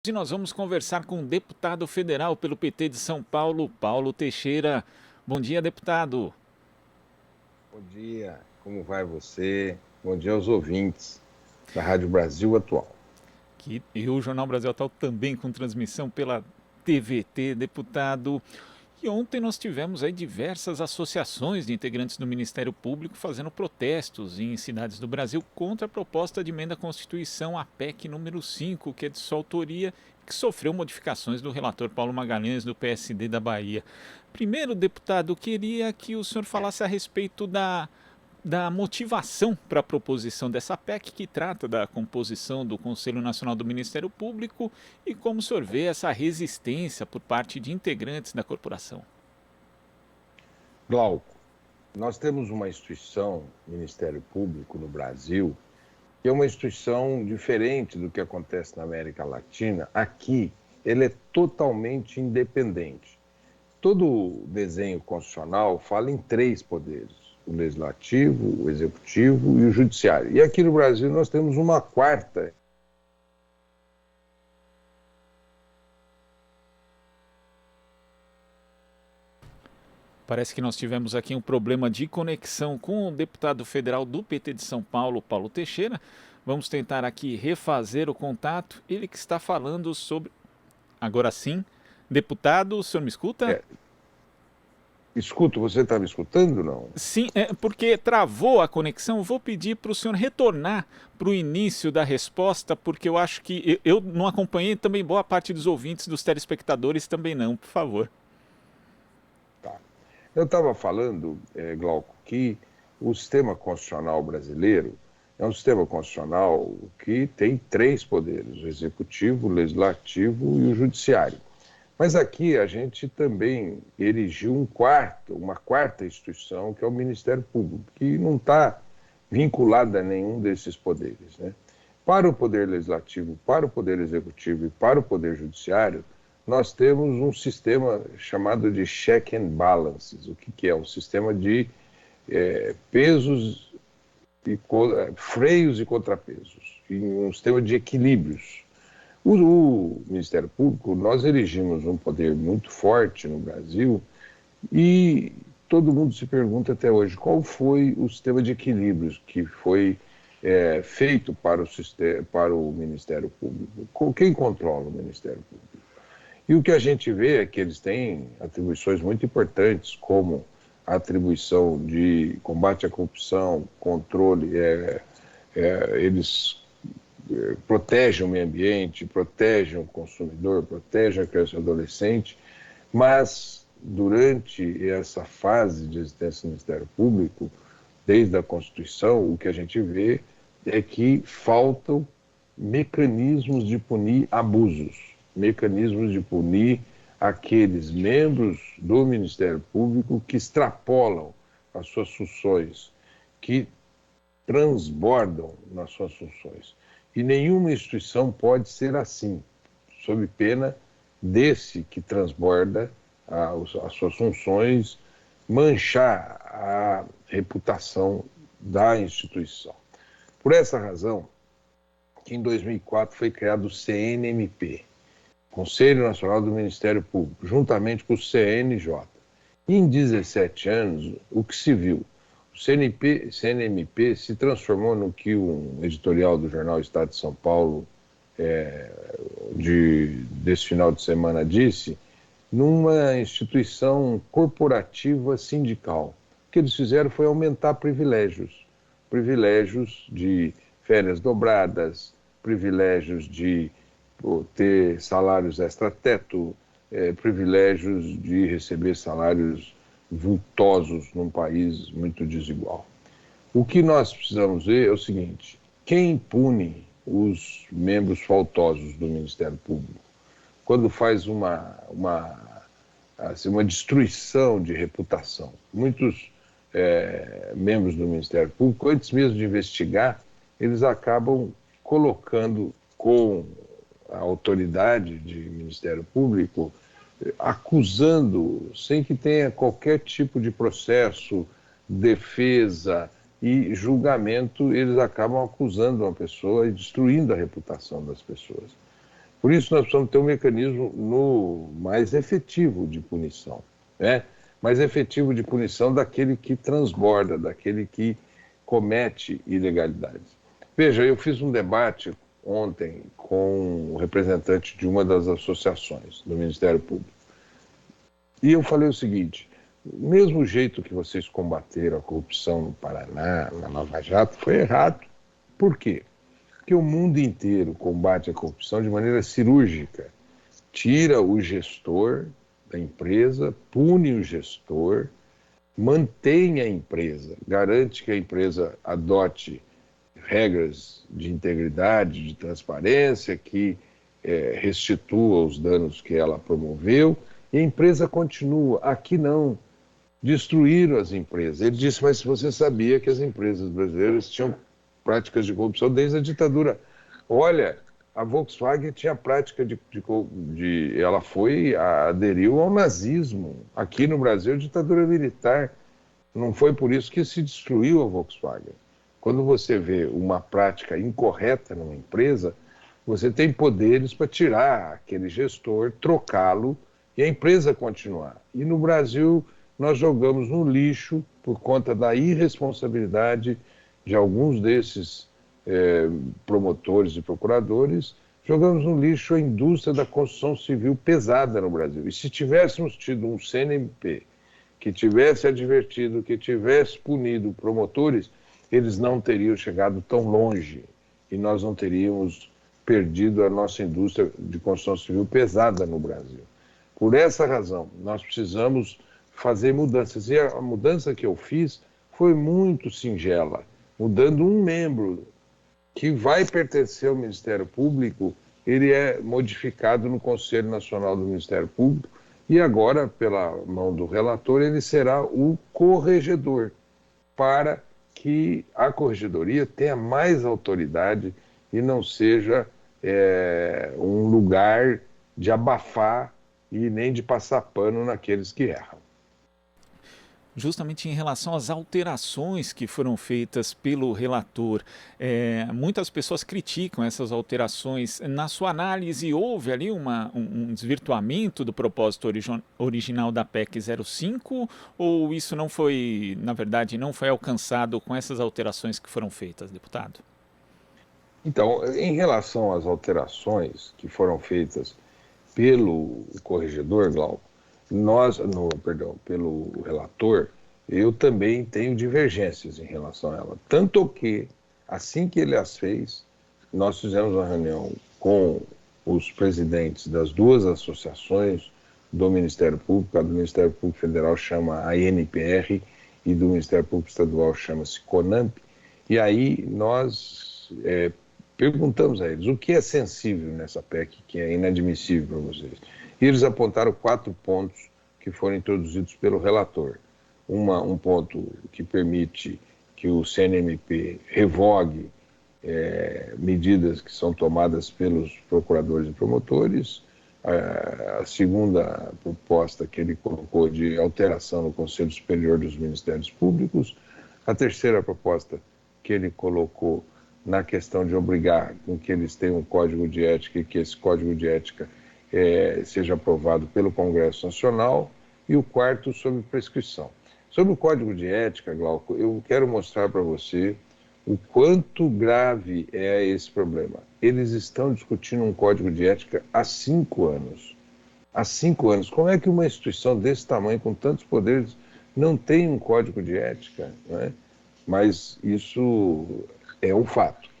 E nós vamos conversar com o deputado federal pelo PT de São Paulo, Paulo Teixeira. Bom dia, deputado. Bom dia, como vai você? Bom dia aos ouvintes da Rádio Brasil Atual. E o Jornal Brasil Atual também com transmissão pela TVT, deputado. E ontem nós tivemos aí diversas associações de integrantes do Ministério Público fazendo protestos em cidades do Brasil contra a proposta de emenda à Constituição, a PEC número 5, que é de sua autoria, que sofreu modificações do relator Paulo Magalhães, do PSD da Bahia. Primeiro, deputado, queria que o senhor falasse a respeito da motivação para a proposição dessa PEC, que trata da composição do Conselho Nacional do Ministério Público, e como o senhor vê essa resistência por parte de integrantes da corporação. Glauco, nós temos uma instituição, Ministério Público, no Brasil, que é uma instituição diferente do que acontece na América Latina. Aqui, ele é totalmente independente. Todo desenho constitucional fala em três poderes: o legislativo, o executivo e o judiciário. E aqui no Brasil nós temos uma quarta. Parece que nós tivemos aqui um problema de conexão com o deputado federal do PT de São Paulo, Paulo Teixeira. Vamos tentar aqui refazer o contato. Ele que está falando sobre... Agora sim. Deputado, o senhor me escuta? Escuto, você está me escutando, não? Sim, porque travou a conexão. Vou pedir para o senhor retornar para o início da resposta, porque eu acho que eu não acompanhei, também boa parte dos ouvintes, dos telespectadores também não, por favor. Tá. Eu estava falando, Glauco, que o sistema constitucional brasileiro é um sistema constitucional que tem três poderes: o executivo, o legislativo e o judiciário. Mas aqui a gente também erigiu uma quarta instituição, que é o Ministério Público, que não está vinculada a nenhum desses poderes, né? Para o Poder Legislativo, para o Poder Executivo e para o Poder Judiciário, nós temos um sistema chamado de check and balances. O que é? Um sistema de pesos, freios e contrapesos, e um sistema de equilíbrios. O Ministério Público, nós erigimos um poder muito forte no Brasil e todo mundo se pergunta até hoje qual foi o sistema de equilíbrios que foi feito para o Ministério Público. Quem controla o Ministério Público? E o que a gente vê é que eles têm atribuições muito importantes, como a atribuição de combate à corrupção, controle, eles protegem o meio ambiente, protegem o consumidor, protegem a criança e o adolescente, mas durante essa fase de existência do Ministério Público, desde a Constituição, o que a gente vê é que faltam mecanismos de punir abusos, mecanismos de punir aqueles membros do Ministério Público que extrapolam as suas funções, que transbordam nas suas funções. E nenhuma instituição pode ser assim, sob pena desse que transborda as suas funções, manchar a reputação da instituição. Por essa razão, que em 2004 foi criado o CNMP, Conselho Nacional do Ministério Público, juntamente com o CNJ. E em 17 anos, o que se viu? O CNMP se transformou no que um editorial do jornal Estado de São Paulo desse final de semana disse, numa instituição corporativa sindical. O que eles fizeram foi aumentar privilégios de férias dobradas, privilégios de ter salários extra-teto, privilégios de receber salários vultosos num país muito desigual. O que nós precisamos ver é o seguinte: quem pune os membros faltosos do Ministério Público? Quando faz uma destruição de reputação. Muitos membros do Ministério Público, antes mesmo de investigar, eles acabam colocando com a autoridade de Ministério Público, acusando, sem que tenha qualquer tipo de processo, defesa e julgamento, eles acabam acusando uma pessoa e destruindo a reputação das pessoas. Por isso nós precisamos ter um mecanismo mais efetivo de punição, né? Mais efetivo de punição daquele que transborda, daquele que comete ilegalidades. Veja, eu fiz um debate ontem com o representante de uma das associações do Ministério Público. E eu falei o seguinte: do mesmo jeito que vocês combateram a corrupção no Paraná, na Lava Jato, foi errado. Por quê? Porque o mundo inteiro combate a corrupção de maneira cirúrgica. Tira o gestor da empresa, pune o gestor, mantém a empresa, garante que a empresa adote regras de integridade, de transparência, que restitua os danos que ela promoveu, e a empresa continua. Aqui não. Destruíram as empresas. Ele disse, mas você sabia que as empresas brasileiras tinham práticas de corrupção desde a ditadura. Olha, a Volkswagen tinha prática ela aderiu ao nazismo. Aqui no Brasil, ditadura militar. Não foi por isso que se destruiu a Volkswagen. Quando você vê uma prática incorreta numa empresa, você tem poderes para tirar aquele gestor, trocá-lo e a empresa continuar. E no Brasil, nós jogamos no lixo, por conta da irresponsabilidade de alguns desses promotores e procuradores, jogamos no lixo a indústria da construção civil pesada no Brasil. E se tivéssemos tido um CNMP que tivesse advertido, que tivesse punido promotores, eles não teriam chegado tão longe e nós não teríamos perdido a nossa indústria de construção civil pesada no Brasil. Por essa razão, nós precisamos fazer mudanças. E a mudança que eu fiz foi muito singela, mudando um membro que vai pertencer ao Ministério Público, ele é modificado no Conselho Nacional do Ministério Público e agora, pela mão do relator, ele será o corregedor, para que a corregedoria tenha mais autoridade e não seja um lugar de abafar e nem de passar pano naqueles que erram. Justamente em relação às alterações que foram feitas pelo relator, muitas pessoas criticam essas alterações. Na sua análise, houve ali um desvirtuamento do propósito original da PEC 05 ou isso não foi, na verdade, não foi alcançado com essas alterações que foram feitas, deputado? Então, em relação às alterações que foram feitas pelo corregedor, Glauco, pelo relator, eu também tenho divergências em relação a ela. Tanto que, assim que ele as fez, nós fizemos uma reunião com os presidentes das duas associações do Ministério Público. A do Ministério Público Federal chama ANPR e do Ministério Público Estadual chama-se CONAMP. E aí nós perguntamos a eles o que é sensível nessa PEC, que é inadmissível para vocês. E eles apontaram 4 pontos que foram introduzidos pelo relator. Um ponto que permite que o CNMP revogue medidas que são tomadas pelos procuradores e promotores. A segunda proposta que ele colocou de alteração no Conselho Superior dos Ministérios Públicos. A terceira proposta que ele colocou na questão de obrigar com que eles tenham um código de ética e que esse código de ética seja aprovado pelo Congresso Nacional, e o quarto sobre prescrição. Sobre o Código de Ética, Glauco, eu quero mostrar para você o quanto grave é esse problema. Eles estão discutindo um Código de Ética há 5 anos. Há 5 anos. Como é que uma instituição desse tamanho, com tantos poderes, não tem um Código de Ética? Não é? Mas isso é um fato.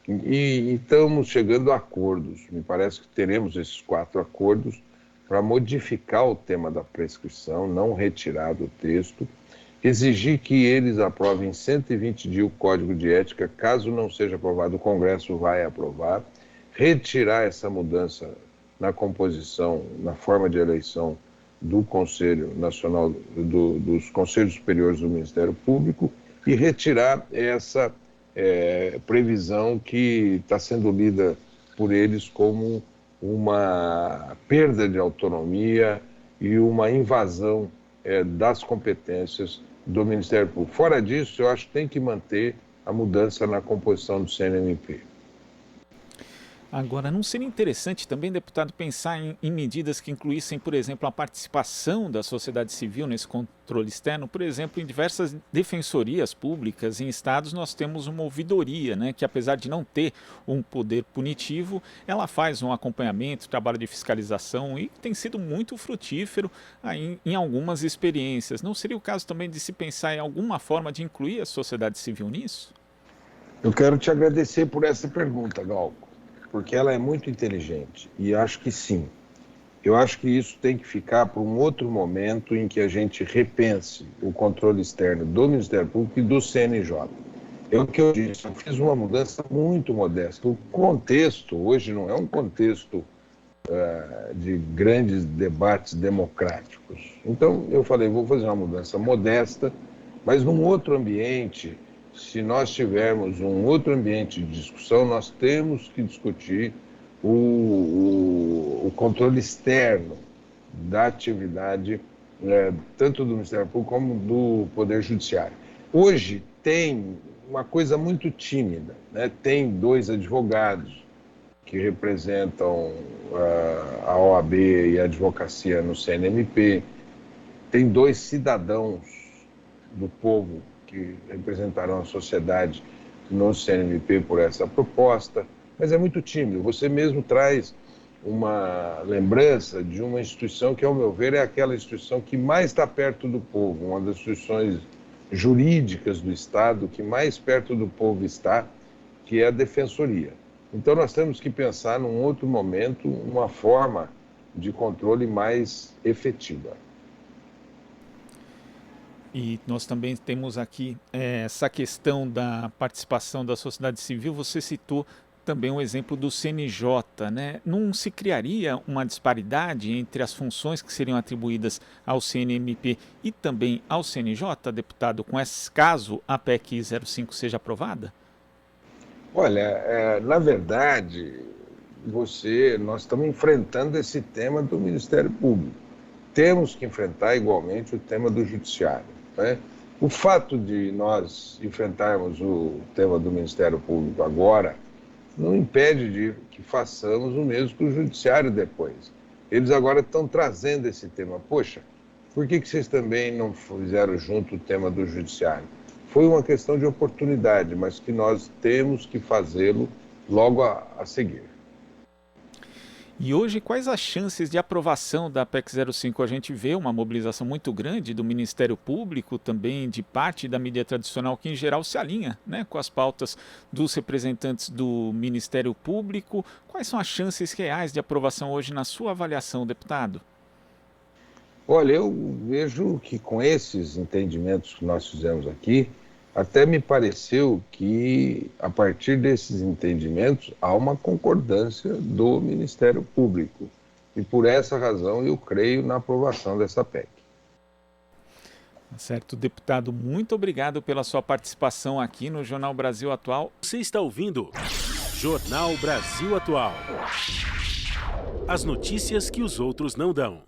E estamos chegando a acordos. Me parece que teremos esses 4 acordos para modificar o tema da prescrição, não retirar do texto, exigir que eles aprovem em 120 dias o Código de Ética. Caso não seja aprovado, o Congresso vai aprovar, retirar essa mudança na composição, na forma de eleição do Conselho Nacional, dos Conselhos Superiores do Ministério Público, e retirar essa previsão que está sendo lida por eles como uma perda de autonomia e uma invasão das competências do Ministério Público. Fora disso, eu acho que tem que manter a mudança na composição do CNMP. Agora, não seria interessante também, deputado, pensar em medidas que incluíssem, por exemplo, a participação da sociedade civil nesse controle externo? Por exemplo, em diversas defensorias públicas em estados nós temos uma ouvidoria, né, que apesar de não ter um poder punitivo, ela faz um acompanhamento, trabalho de fiscalização e tem sido muito frutífero aí, em algumas experiências. Não seria o caso também de se pensar em alguma forma de incluir a sociedade civil nisso? Eu quero te agradecer por essa pergunta, Glauco, porque ela é muito inteligente e acho que sim. Eu acho que isso tem que ficar para um outro momento em que a gente repense o controle externo do Ministério Público e do CNJ. É o que eu disse, eu fiz uma mudança muito modesta. O contexto hoje não é um contexto de grandes debates democráticos. Então eu falei, vou fazer uma mudança modesta, mas num outro ambiente. Se nós tivermos um outro ambiente de discussão, nós temos que discutir o controle externo da atividade, tanto do Ministério Público como do Poder Judiciário. Hoje tem uma coisa muito tímida, né? Tem 2 advogados que representam a OAB e a advocacia no CNMP, tem 2 cidadãos do povo que representarão a sociedade no CNMP por essa proposta, mas é muito tímido. Você mesmo traz uma lembrança de uma instituição que, ao meu ver, é aquela instituição que mais está perto do povo, uma das instituições jurídicas do Estado que mais perto do povo está, que é a Defensoria. Então nós temos que pensar num outro momento, uma forma de controle mais efetiva. E nós também temos aqui essa questão da participação da sociedade civil. Você citou também um exemplo do CNJ, né? Não se criaria uma disparidade entre as funções que seriam atribuídas ao CNMP e também ao CNJ, deputado, com esse caso a PEC 05 seja aprovada? Olha, na verdade, nós estamos enfrentando esse tema do Ministério Público. Temos que enfrentar igualmente o tema do Judiciário, né? O fato de nós enfrentarmos o tema do Ministério Público agora não impede de que façamos o mesmo com o Judiciário depois. Eles agora estão trazendo esse tema. Poxa, por que vocês também não fizeram junto o tema do Judiciário? Foi uma questão de oportunidade, mas que nós temos que fazê-lo logo a seguir. E hoje, quais as chances de aprovação da PEC 05? A gente vê uma mobilização muito grande do Ministério Público, também de parte da mídia tradicional, que em geral se alinha, né, com as pautas dos representantes do Ministério Público. Quais são as chances reais de aprovação hoje, na sua avaliação, deputado? Olha, eu vejo que com esses entendimentos que nós fizemos aqui, até me pareceu que, a partir desses entendimentos, há uma concordância do Ministério Público. E por essa razão eu creio na aprovação dessa PEC. Certo, deputado, muito obrigado pela sua participação aqui no Jornal Brasil Atual. Você está ouvindo Jornal Brasil Atual. As notícias que os outros não dão.